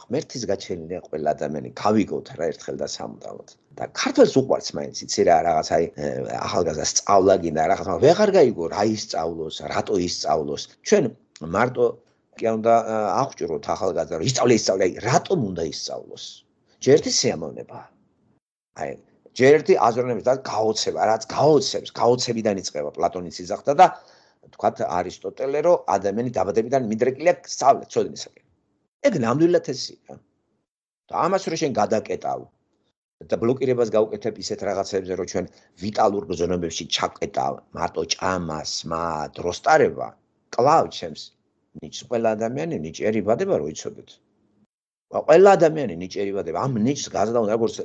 ღმერთის გაჩენილია ყველა ადამიანი, გავიგოთ რა ერთხელ და სამუდამოდ. და ქართველს უყვარს მაინც იცი რა რაღაც აი ახალგაზრდა სწავლა გინდა რაღაც, მაგრამ ვეღარ გაიგო რა ისწავლოს, რატო ისწავლოს. ჩვენ მარტო კი უნდა აღჭუროთ ახალგაზრდა, ისწავლე, რატომ უნდა ისწავლოს? ჯერ ერთი სიამოვნება. აი ჯერ ერთი აზროვნების და გაოცება, რაც გაოცებიდან იწყება პლატონის სიზახტა და თქვათ არისტოტელე რომ ადამიანი დაბადებიდან მიდრეკილია სწავლეთ ცოდნისაკენ. ეგ ნამდვილად ესია. და ამას რო შენ გადაკეტავ და ბლოკირებას გავუკეთებ ისეთ რაღაცებზე რომ ჩვენ ვიტალურ გზნობებში ჩაკეტავ მარტო ჭამას, დროს ტარება, კლავ ჩემს ნიჭს ყველა ადამიანი ნიჭიერი იბადება რო იცოდეთ. ყველა ადამიანი ნიჭიერი იბადება. ამ ნიჭს გაზრდა უნდა როგორც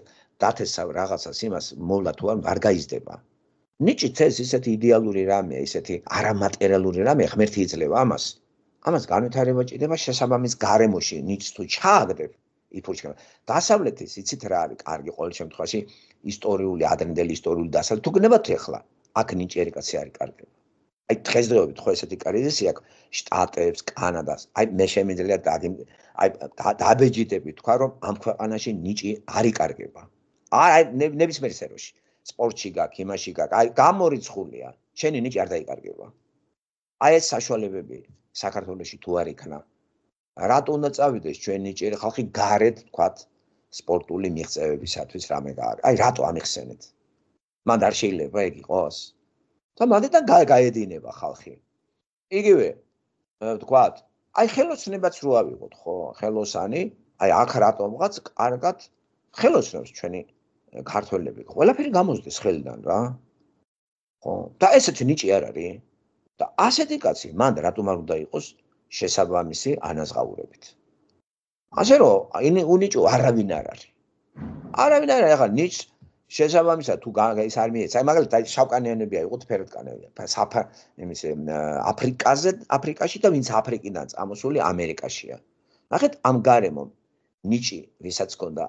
დათესავ რაღაცას იმას მოვლა თუ არ გაიზრდება. ნიჭიც ეს ისეთი იდეალური რამეა, ისეთი არამატერიალური რამეა, ღმერთი იძლევა ამას. ამას განვითარება ჭირდება შესაბამის გარემოში, ნიჭს თუ ჩააგდებ, იფურჩება. დასავლეთის იცით რა არის კარგი ყოველ შემთხვევაში ისტორიული, ადრინდელი ისტორიული დასავლეთ თუ გნებათ ეხლა, აქ ნიჭიერი კაცი არის კარგი. აი დღესდღეობით ხო ესეთი კრიზისი აქვს შტატებს, კანადას. აი მე შემიძლია დაბეჯიდები თქვა რომ ამ ქვეყანაში ნიჭი არ იკარგება. აი ნებისმიერ სფეროში, სპორტში გაქვს, იმაში გაქვს, აი გამორიცხულია, შენი ნიჭი არ დაიკარგება. აი ეს საშუალებები საქართველოში თუ არ იქნა. რატო უნდა წავიდეს ჩვენ ნიჭიერი ხალხი გარეთ თქვათ სპორტული მიღწევებისათვის რამე გააკეთე. აი რატო ამიხსენეთ? მანდ არ შეიძლება ეგ იყოს? და მანდიდან გაედინება ხალხი. იგივე თქვათ, აი ხელოსნებაც რო ავიღოთ, ხო? ხელოსანი, აი აქ რატომღაც კარგად ხელოსნობს ჩვენი ქართველები. ყველაფერი გამოსდეს ხელიდან რა. ხო? და ესეთი ნიჭი არ არის. და ასეთი კაცი მანდ რატომ არ უნდა იყოს შესაბამისი ანაზღაურებით. ასე რომ უნიჭო არავინ არ არის. არავინ არ არის, ახლა ნიჭს შესაბამისად თუ ის არ მიეცა, აი მაგალითად შავკანიანები აიღოთ ფერადკანები. აფრიკაში და ვინც აფრიკიდან წამოსული ამერიკაშია. ნახეთ ამ გარემომ ნიჭი, ვისაც ჰქონდა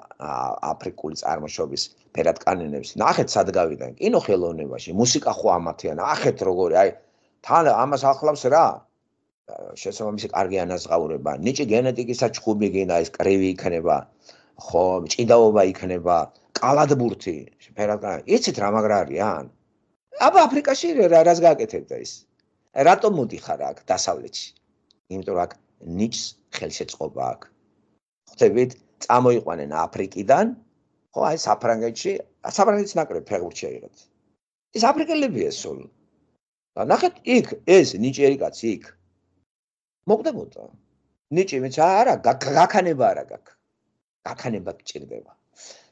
აფრიკული წარმოშობის ფერადკანიანებს, ნახეთ სად გავიდან, კინოხელოვნებაში, მუსიკა ხო ამათია, ნახეთ როგორი, აი თან ამას ახლავს რა? შესაბამისი კარგი ანაზღაურება. ნიჭი გენეტიკის საჩხუბი გინდა, ეს კრივი იქნება, ხო, ჭიდაობა იქნება, კალადბურთი, ფერადკანიანი. იცით რა მაგრა არიან? აბა აფრიკაში რას გააკეთებდა ის? რატომ მოდიხარ აქ დასავლეთში? იმიტომ რომ აქ ნიჭს ხელშეწყობა აქვს. ხვდებით, წამოიყვანენ აფრიკიდან, ხო, აი საფრანგეთში ნაკრები ფეხბურთში აიღეთ. ის აფრიკელებია სულ. და ნახეთ იქ ეს ნიჭიერი კაცი იქ მოგდებოდა. ნიჭი მეც არა, გაქანება არა გაქვს. გაქანება გჭირდება.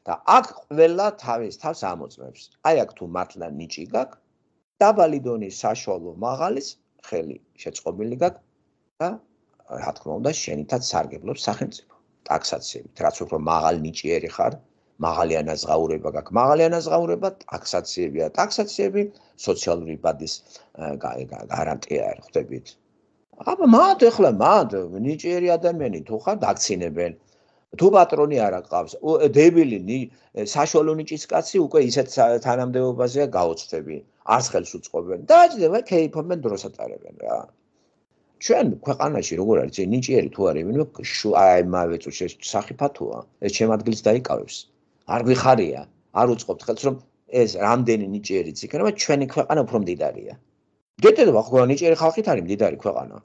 და აქ ყველა თავს ამოწმებს. აი აქ თუ მართლა ნიჭი გაქვს, დაბალი დონის საშუალო მაღალის ხელი შეწყობილი გაქვს და რა თქმა უნდა შენითაც სარგებლობს სახელმწიფო ტაქსაციებით. რაც უფრო მაღალი ნიჭიერი ხარ, მაღალი ანაზღაურება გაქვს. მაღალი ანაზღაურება, ტაქსაციებია, ტაქსაციები სოციალური ბადის გარანტია არის, ხვდებით? აბა ეხლა ნიჭიერი ადამიანი თუ ხარ დაქცინებენ. თუ პატრონი არ აყავს, დებილი საშუალო ნიჭის კაცი უკვე ისეთ თანამდებობაზეა გაოცდები. არც ხელს უწყობენ. დააჭდება, ქეიფობენ, დროს ატარებენ რა. ჩვენ ქვეყანაში როგორ არის, ნიჭიერი თუ არის, ვინმე აი მავე წუთში სახიფათოა. ეს ჩემ ადგილს დაიკავებს. არ გვიხარია, არ უწყობთ ხელს რომ ეს რამდენი ნიჭიერიც იქნება, ჩვენი ქვეყანა უფრო მდიდარია. გეტყვი ხო ნიჭიერი ხალხით არის მდიდარი ქვეყანა.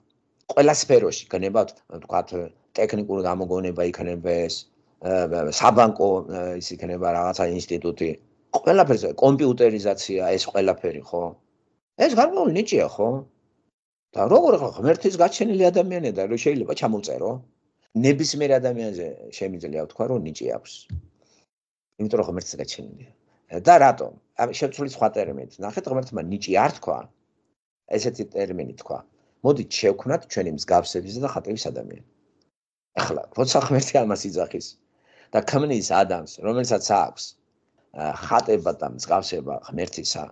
ყველა სფეროში გნებავთ, თქვათ, ტექნიკური გამოგონება იქნება ეს, საბანკო ის იქნება რაღაცა ინსტიტუტი. ყველაფერზე კომპიუტერიზაცია ეს ყველაფერი ხო? ეს გარკვეული ნიჭია ხო? და როგორ ღმერთის გაჩენილი ადამიანია და რომ შეიძლება ჩამოვწერო? ნებისმიერ ადამიანზე შემიძლია ვთქვა რომ ნიჭი აქვს. იმიტომ რომ ღმერთის გაჩენილია. და რატომ? შევცვლით სხვა ტერმინით. ნახეთ ღმერთმა ნიჭი არ თქვა. ესეთი ტერმინი თქვა. მოდით შევქმნათ ჩვენი მსგავსების და ხატების ადამიანი. ახლა როცა ღმერთი ამას იძახის და ქმნის ადამიანს, რომელსაც აქვს ხატება და მსგავსება ღმერთისა,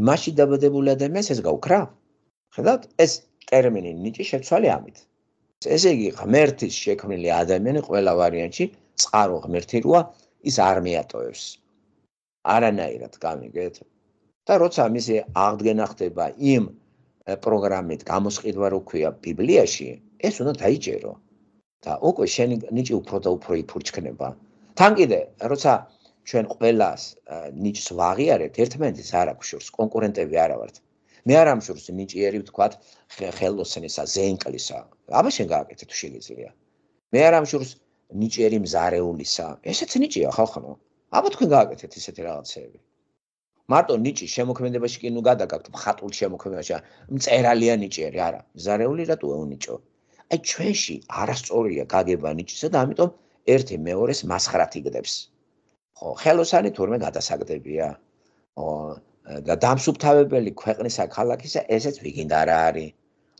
მაშინ დაბადებული ადამიანს ეს გაუქრა? ხედავთ, ეს ტერმინი ნიჭი შეცვალე ამით. ესე იგი ღმერთის შექმნილი ადამიანი ყველა ვარიანტში წყარო ღმერთი როა ის არ მიატოვებს. არანაირად გამიგეთ. და როცა მისი აღდგენა ხდება იმ პროგრამით გამოსყიდვა რო ქვია ბიბლიაში, ეს უნდა დაიჯერო. და უკვე შენი ნიჭი უფრო და უფრო იფურჩქნება. თან კიდე, როცა ჩვენ ყველას ნიჭს ვაღიარებთ, ერთმანეთის არ აქვს შორს, კონკურენტები არა ვართ. მე არ ამშორს ნიჭიერი ვთქვათ ხელოსნისა, ზენკლისა. აბა შენ გააკეთე თუ შეგიძლია. მე არ ამშორს ნიჭიერი მზარეულისა. ესეც ნიჭია ხალხო. აბა თქვენ გააკეთეთ ისეთი რაღაცეები. მარტო ნიჭი შემოქმედებაში კი ნუ გადაგაქვთ მხატვრულ შემოქმედებაში მწერალია ნიჭიერი არა მზარეული რატო უნიჭო აი ჩვენში არასწორია გაგება ნიჭისა და ამიტომ ერთი მეორეს მასხრად იგდებს ხო ხელოსანი თურმე გადასაგდებია ხო და დამსუფთავებელი ქვეყნისა ქალაქისა ესეც ვიგინდა რა არის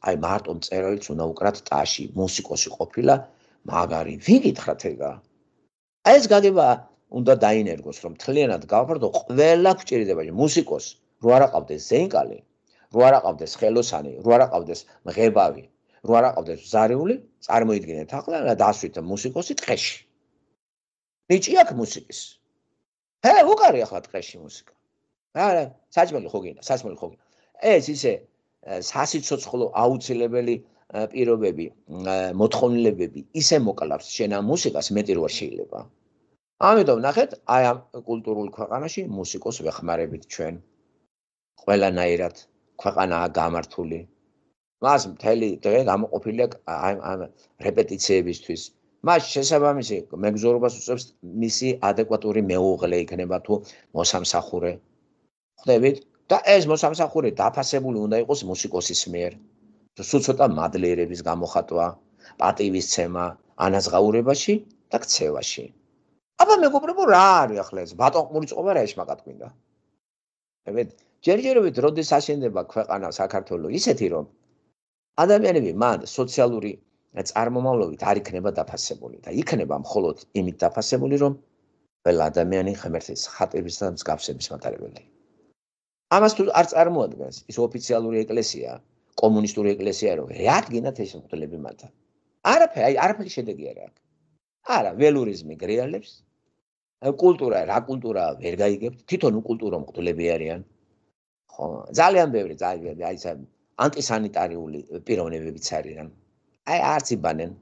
აი მარტო მწერალიც უნდა უკრათ ტაში მუსიკოსი ყოფილა მაგარი ვიგითხრათ ეგა აი ეს გაგება უნდა დაინერგოს რომ თლიანად გავფარდო ყველა გვჭირდება მუსიკოს რო არ აყავდეს ზენკალი რო არ აყავდეს ხელოსანი რო არ აყავდეს მღებავი რო არ აყავდეს ზარეული წარმოიდგინეთ ახლა და დასვით მუსიკოსი ტყეში ნიჭი აქვს მუსიკის უკარი ახლა ტყეში მუსიკა არა საჭმელი ხო გინდა სასმელი ხო გინდა ეს ისე სასიცოცხლო აუცილებელი პირობები მოთხოვნილებები ისე მოკლავს შენ ამ მუსიკას მეტი რო არ შეიძლება ამიტომ ნახეთ, აი ამ კულტურულ ქვეყანაში მუსიკოს ვეხმარებით ჩვენ. ყველანაირად ქვეყანაა გამართული. მას მთელი დღე გამოყოფილია ამ რეპეტიციებისთვის. მას შესაბამისი მეგზურობას უწევს მისი ადეკვატური მეუღლე იქნება თუ მოსამსახურე. ხვდებით? და ეს მოსამსახურე დაფასებული უნდა იყოს მუსიკოსის მიერ. სულ ცოტა მადლიერების გამოხატვა, პატივისცემა, ანაზღაურებაში და ქცევაში. აბა მეგობრებო რა არის ახლა ეს ბატონყმური წყობა რა ეშმაკად გვინდა ებეთ ჯერჯერობით როდის აშენდება ქვეყანა საქართველო ისეთი რომ ადამიანები მან სოციალური წარმომავლობით არ იქნება დაფასებული და იქნება მხოლოდ იმით დაფასებული რომ ყველა ადამიანი ღმერთის ხატების და მსგავსების მატარებელი ამას თუ არ წარმოადგენს ის ოფიციალური ეკლესია კომუნისტური ეკლესია რომ რეადგენად ეს მღვდლები მათთან არაფერი შედეგი არ აქვს არა ველურიზმი გრიალებს კულტურა რა კულტურა ვერ გაიგებთ თვითონ უკულტურო მღვდლები არიან ხო ძალიან ბევრი ძალიან აი ეს ანტისანიტარიული პიროვნებებიც არიან აი არც იბანენ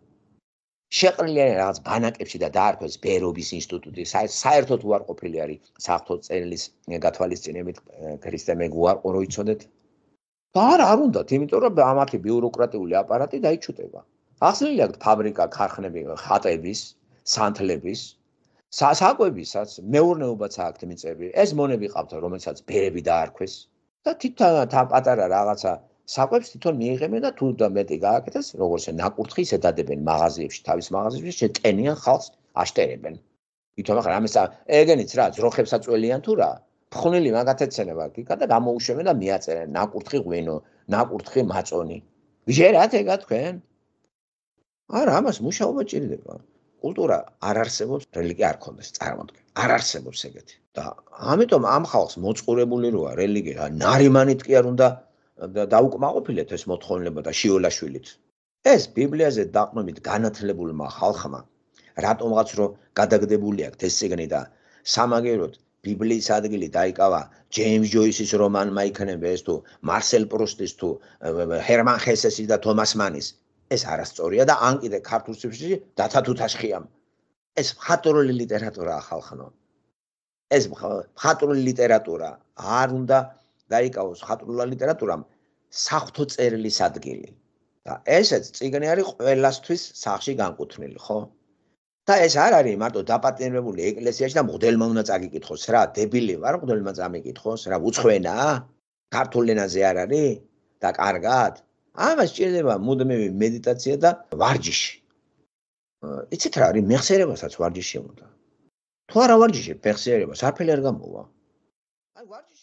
შეყრილი არის რაღაც ბანაკებში და დაარქვეს ბერობის ინსტიტუტი საერთოდ უარყოფილი არის საღვთო წერილის გათვალისწინებით ქრისტე მეგუარყო რო იცოდეთ და არ უნდათ იმიტომ რომ ამათი ბიუროკრატიული აპარატი დაიჩუტება ახსნილი აქვს ფაბრიკა ქარხნები ხატების სანთლების საკვებისაც მეურნეობაც აქვს მიწები ეს მონები ყავთ რომელსაც ბერები დაარქვეს და თვითონ პატარა რაღაცა საკვებს თვითონ მიიღებენ და თუ და მეტი გააკეთეს როგორც ნაკურთხი ისე დადებენ მაღაზიებში თავის მაღაზიებში შეტენიან ხალხს აშტერებენ თვითონ ახლა ამის ეგენიც რა ძროხებს აწველიან თუ რა ფხვნილი მაგათეცენება გიკა და გამოუშვებენ და მიაწერენ ნაკურთხი ღვინო ნაკურთხი მაწონი ვიჟერათ ეგა თქვენ არა ამას მუშაობა ჭირდება კულტურა არ არსებობს რელიგია არ ქონდეს წარმოდგენ არ არსებობს ეგეთი და ამიტომ ამ ხალხს მოწყურებული როა რელიგია ნარიმანით კი არ უნდა დაუკმაყოფილეთ ეს მოთხოვნილება და შიოლაშვილით ეს ბიბლიაზე დაყრდნობით განათლებულმა ხალხმა რატომღაც რო გადაგდებული აქვს ეს წიგნი და სამაგეროდ ბიბლიის ადგილი დაიკავა ჯეიმს ჯოისის რომანმა იქნება ეს თუ მარსელ პრუსტის თუ ჰერმან ჰესესის და თომას მანის ეს არასწორია და ან კიდე ქართულ ციფრში დათა თუთაშხიამ ეს მხატვრული ლიტერატურაა ხალხო ეს მხატვრული ლიტერატურა არ უნდა დაიკავოს მხატვრული ლიტერატურამ საღვთო წერილის ადგილი და ესეც წიგნი არის ყველასთვის სახში განკუთვნილი ხო და ეს არ არის მარტო დაპატიმრებული ეკლესიაში და მღვდელმა უნდა წაგიკითხოს რა დებილი ვარ მღვდელმა წამიკითხოს რა უცხოენაა ქართულ ენაზე არ არის და კარგად ამას ჭირდება მუდმივი მედიტაცია და ვარჯიში. იცით რა არის მეხსიერებასაც ვარჯიში უნდა. თუ არა ვარჯიში, ფეხსიერებას არაფერი არ გამოვა. აი ვარჯიში